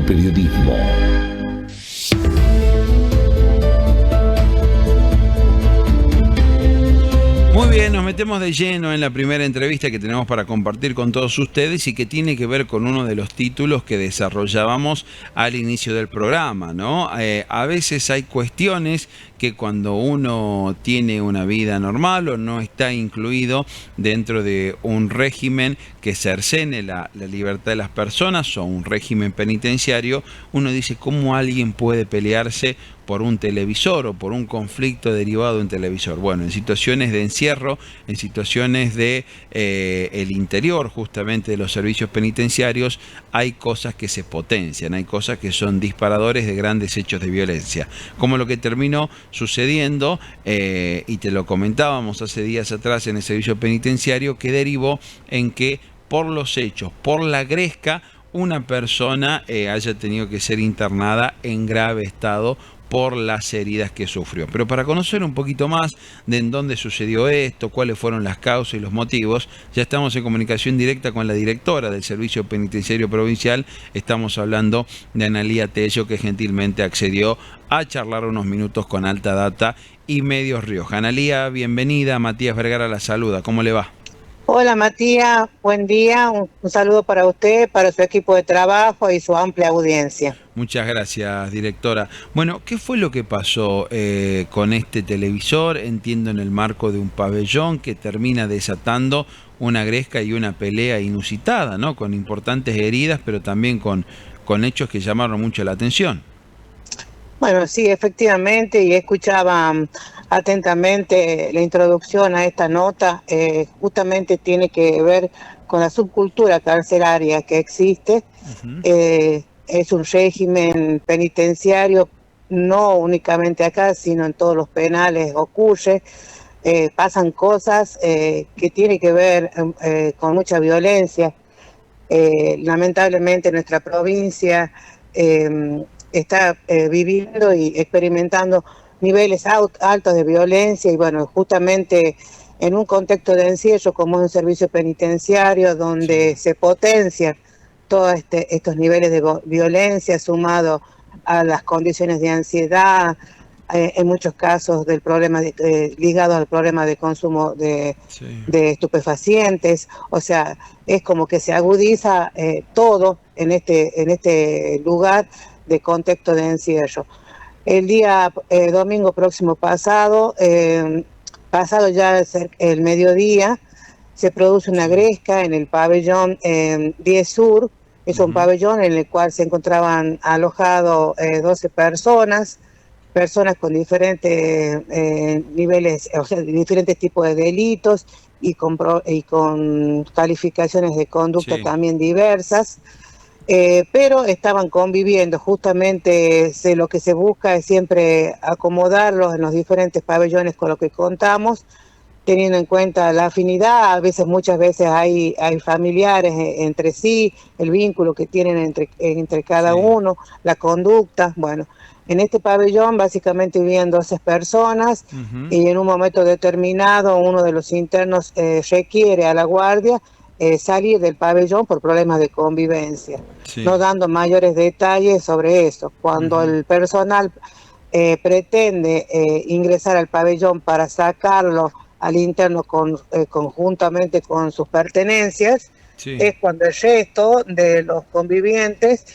periodismo. Muy bien, nos metemos de lleno en la primera entrevista que tenemos para compartir con todos ustedes y que tiene que ver con uno de los títulos que desarrollábamos al inicio del programa, ¿no? A veces hay cuestiones que cuando uno tiene una vida normal o no está incluido dentro de un régimen que cercene la libertad de las personas o un régimen penitenciario, uno dice cómo alguien puede pelearse por un televisor o por un conflicto derivado de un televisor. Bueno, en situaciones de encierro, en situaciones de el interior justamente de los servicios penitenciarios, hay cosas que se potencian, hay cosas que son disparadores de grandes hechos de violencia, como lo que terminó sucediendo, y te lo comentábamos hace días atrás en el servicio penitenciario, que derivó en que por los hechos, por la gresca, una persona haya tenido que ser internada en grave estado por las heridas que sufrió. Pero para conocer un poquito más de en dónde sucedió esto, cuáles fueron las causas y los motivos, ya estamos en comunicación directa con la directora del Servicio Penitenciario Provincial. Estamos hablando de Analía Tello, que gentilmente accedió a charlar unos minutos con Alta Data y Medios Rioja. Analía, bienvenida. Matías Vergara la saluda. ¿Cómo le va? Hola Matías, buen día, un saludo para usted, para su equipo de trabajo y su amplia audiencia. Muchas gracias, directora. Bueno, ¿qué fue lo que pasó con este televisor? Entiendo en el marco de un pabellón que termina desatando una gresca y una pelea inusitada, ¿no? Con importantes heridas, pero también con hechos que llamaron mucho la atención. Bueno, sí, efectivamente, y escuchaba atentamente la introducción a esta nota. Justamente tiene que ver con la subcultura carcelaria que existe. Es un régimen penitenciario, no únicamente acá, sino en todos los penales ocurre. Pasan cosas que tienen que ver con mucha violencia. Lamentablemente nuestra provincia está viviendo y experimentando niveles altos de violencia, y bueno, justamente en un contexto de encierro como es un servicio penitenciario donde se potencian todos estos niveles de violencia sumado a las condiciones de ansiedad, en muchos casos del problema ligado al problema de consumo de estupefacientes. O sea, es como que se agudiza todo en este lugar de contexto de encierro. El día domingo próximo pasado ya el mediodía, se produce una gresca en el pabellón 10 Sur. Es un pabellón en el cual se encontraban alojados 12 personas con diferentes niveles, o sea, diferentes tipos de delitos y con calificaciones de conducta también diversas. Pero estaban conviviendo. Justamente lo que se busca es siempre acomodarlos en los diferentes pabellones con lo que contamos, teniendo en cuenta la afinidad. Muchas veces hay familiares entre sí, el vínculo que tienen entre cada uno, la conducta. Bueno, en este pabellón básicamente vivían 12 personas y en un momento determinado uno de los internos requiere a la guardia salir del pabellón por problemas de convivencia, no dando mayores detalles sobre eso. Cuando el personal pretende ingresar al pabellón para sacarlo al interno conjuntamente con sus pertenencias, es cuando el resto de los convivientes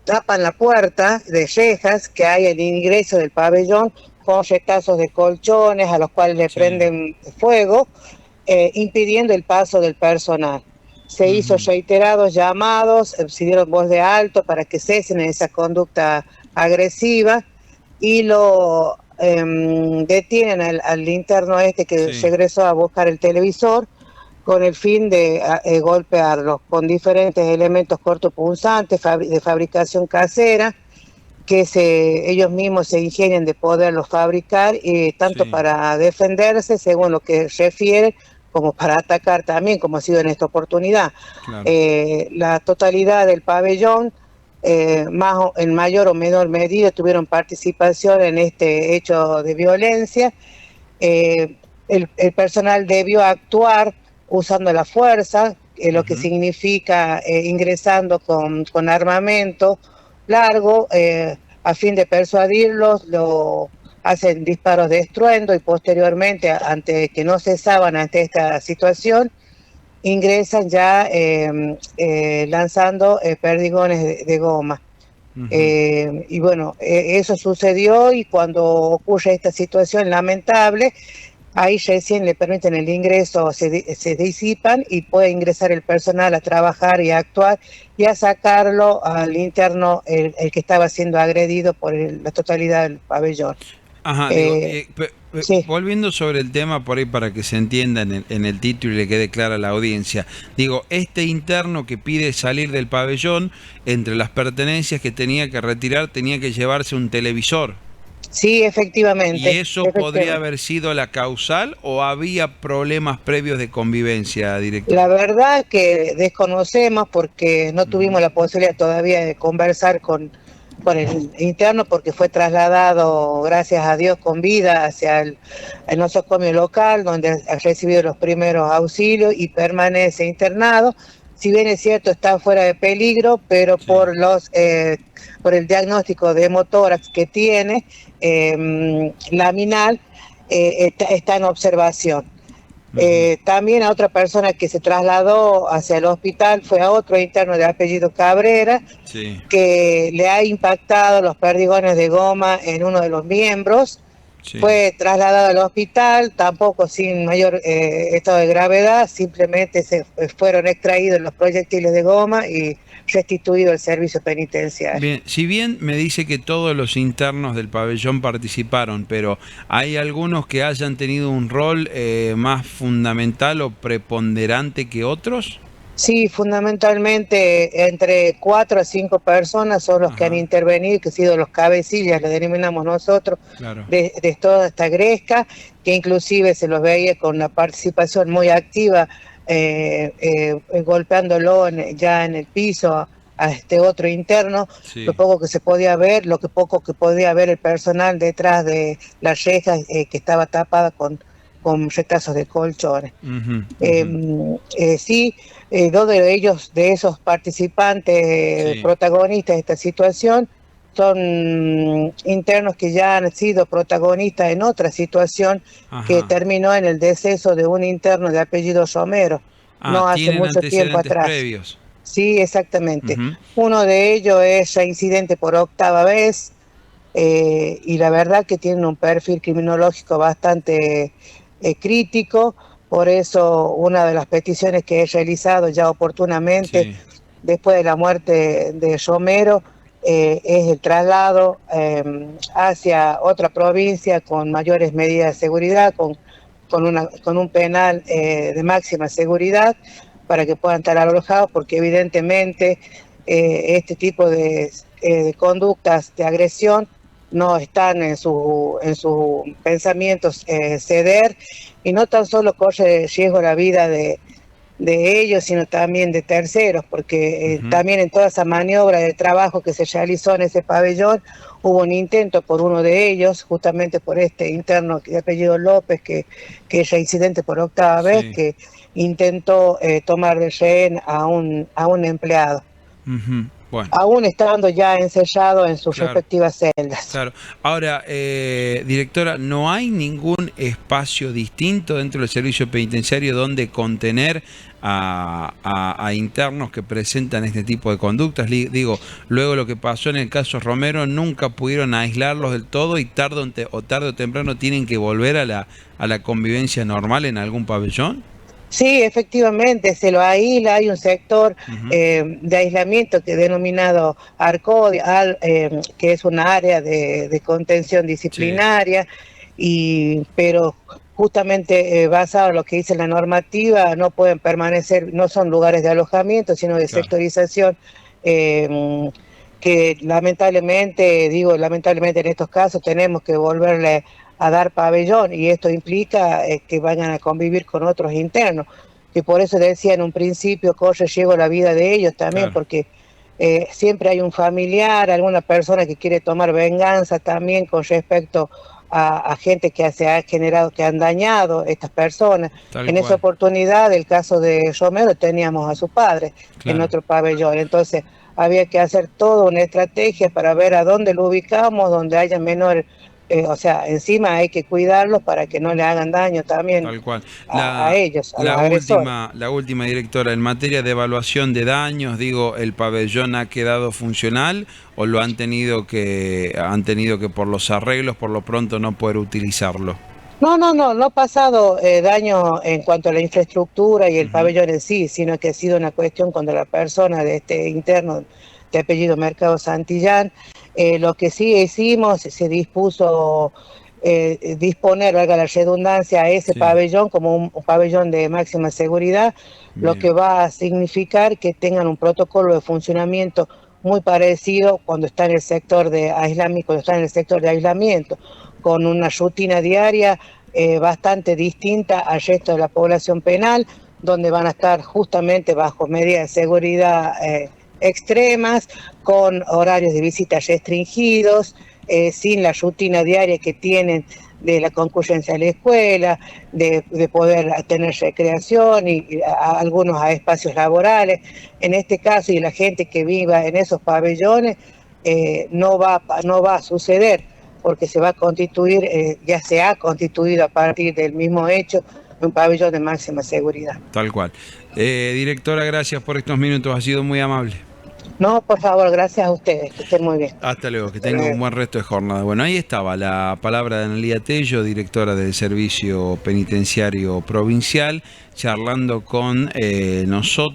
tapan la puerta de rejas que hay al ingreso del pabellón con retazos de colchones a los cuales le prenden fuego, impidiendo el paso del personal. Se hizo reiterados llamados, se dieron voz de alto para que cesen esa conducta agresiva y lo detienen al interno que regresó a buscar el televisor con el fin de golpearlo con diferentes elementos cortopunzantes de fabricación casera que ellos mismos se ingenian de poderlos fabricar, tanto para defenderse, según lo que refiere, como para atacar también, como ha sido en esta oportunidad. La totalidad del pabellón, en mayor o menor medida, tuvieron participación en este hecho de violencia. El personal debió actuar usando la fuerza, lo que significa ingresando con armamento largo, a fin de persuadirlos, lo hacen disparos de estruendo y posteriormente, ante que no cesaban ante esta situación, ingresan ya lanzando perdigones de goma. Y bueno, eso sucedió, y cuando ocurre esta situación lamentable, ahí recién le permiten el ingreso, se disipan y puede ingresar el personal a trabajar y a actuar y a sacarlo al interno, el que estaba siendo agredido por la totalidad del pabellón. Ajá, digo, Sí. volviendo sobre el tema por ahí para que se entienda en el título y le quede clara a la audiencia. Digo, este interno que pide salir del pabellón, entre las pertenencias que tenía que retirar, tenía que llevarse un televisor. Sí, efectivamente. ¿Y eso podría haber sido la causal o había problemas previos de convivencia, director? La verdad que desconocemos, porque no tuvimos la posibilidad todavía de conversar con el interno, porque fue trasladado, gracias a Dios, con vida hacia el nosocomio local, donde ha recibido los primeros auxilios y permanece internado. Si bien es cierto, está fuera de peligro, pero Sí. por el diagnóstico de hemotórax que tiene, laminal, está en observación. También a otra persona que se trasladó hacia el hospital fue a otro interno de apellido Cabrera, Sí, que le ha impactado los perdigones de goma en uno de los miembros. sí. Fue trasladado al hospital, tampoco sin mayor estado de gravedad, simplemente se fueron extraídos los proyectiles de goma y restituido al servicio penitenciario. Bien, si bien me dice que todos los internos del pabellón participaron, pero ¿hay algunos que hayan tenido un rol más fundamental o preponderante que otros? Sí, fundamentalmente entre 4 a 5 personas son los que han Ajá, intervenido, que han sido los cabecillas, le denominamos nosotros, claro. de toda esta gresca, que inclusive se los veía con la participación muy activa, golpeándolo ya en el piso a este otro interno. Sí. Lo poco que se podía ver, lo que poco que podía ver el personal detrás de las rejas, que estaba tapada con retazos de colchones. Sí, dos de ellos, de esos participantes, Sí. protagonistas de esta situación, son internos que ya han sido protagonistas en otra situación que Ajá. terminó en el deceso de un interno de apellido Somero, no hace Tienen mucho tiempo antecedentes atrás. previos. Sí, exactamente. Ujú. Uno de ellos es reincidente por 8ª vez, y la verdad que tienen un perfil criminológico bastante crítico. Por eso, una de las peticiones que he realizado ya oportunamente, Sí. después de la muerte de Romero, es el traslado hacia otra provincia con mayores medidas de seguridad, con un penal de máxima seguridad, para que puedan estar alojados, porque evidentemente este tipo de conductas de agresión no están en sus pensamientos ceder, y no tan solo corre riesgo la vida de ellos, sino también de terceros, porque también en toda esa maniobra de trabajo que se realizó en ese pabellón, hubo un intento por uno de ellos, justamente por este interno de apellido López, que es reincidente por 8ª vez, Sí. que intentó tomar de rehén a un empleado, Bueno, aún estando ya encerrado en sus claro. respectivas celdas. Claro. Ahora, directora, ¿no hay ningún espacio distinto dentro del servicio penitenciario donde contener a internos que presentan este tipo de conductas? Digo, luego lo que pasó en el caso Romero, nunca pudieron aislarlos del todo y tarde o temprano tienen que volver a la convivencia normal en algún pabellón. Sí, efectivamente, se lo aísla, hay un sector de aislamiento que denominado ARCODI, que es una área de contención disciplinaria, pero justamente basado en lo que dice la normativa, no pueden permanecer, no son lugares de alojamiento, sino de Claro. sectorización, que lamentablemente en estos casos tenemos que volverle a dar pabellón, y esto implica que vayan a convivir con otros internos, que por eso decía en un principio, corre riesgo la vida de ellos también, Claro. porque siempre hay un familiar, alguna persona que quiere tomar venganza también con respecto a gente que se ha generado, que han dañado estas personas. Tal En esa cual. oportunidad, el caso de Romero, teníamos a su padre en Claro. otro pabellón. Entonces, había que hacer toda una estrategia para ver a dónde lo ubicamos, donde haya menor, o sea, encima hay que cuidarlos para que no le hagan daño también Tal cual. a ellos, a los agresores. La última directora, en materia de evaluación de daños, digo, ¿el pabellón ha quedado funcional o lo han tenido que por los arreglos, por lo pronto no poder utilizarlo? No ha pasado daño en cuanto a la infraestructura y el Ujú. pabellón en sí, sino que ha sido una cuestión contra la persona de este interno de apellido Mercado Santillán. Lo que sí hicimos, se dispuso disponer, valga la redundancia, a ese Sí, pabellón como un pabellón de máxima seguridad, lo que bien, va a significar que tengan un protocolo de funcionamiento muy parecido cuando está en el sector de aislamiento, cuando está en el sector de aislamiento, con una rutina diaria bastante distinta al resto de la población penal, donde van a estar justamente bajo medidas de seguridad extremas, con horarios de visita restringidos, sin la rutina diaria que tienen de la concurrencia a la escuela, de poder tener recreación y algunos a espacios laborales. En este caso, y la gente que viva en esos pabellones, no va a suceder, porque se va a constituir, ya se ha constituido a partir del mismo hecho, un pabellón de máxima seguridad. tal cual. Directora, gracias por estos minutos, ha sido muy amable. No, por favor, gracias a ustedes, que estén muy bien. Hasta luego, que tenga un buen resto de jornada. Bueno, ahí estaba la palabra de Analía Tello, directora del Servicio Penitenciario Provincial, charlando con nosotros.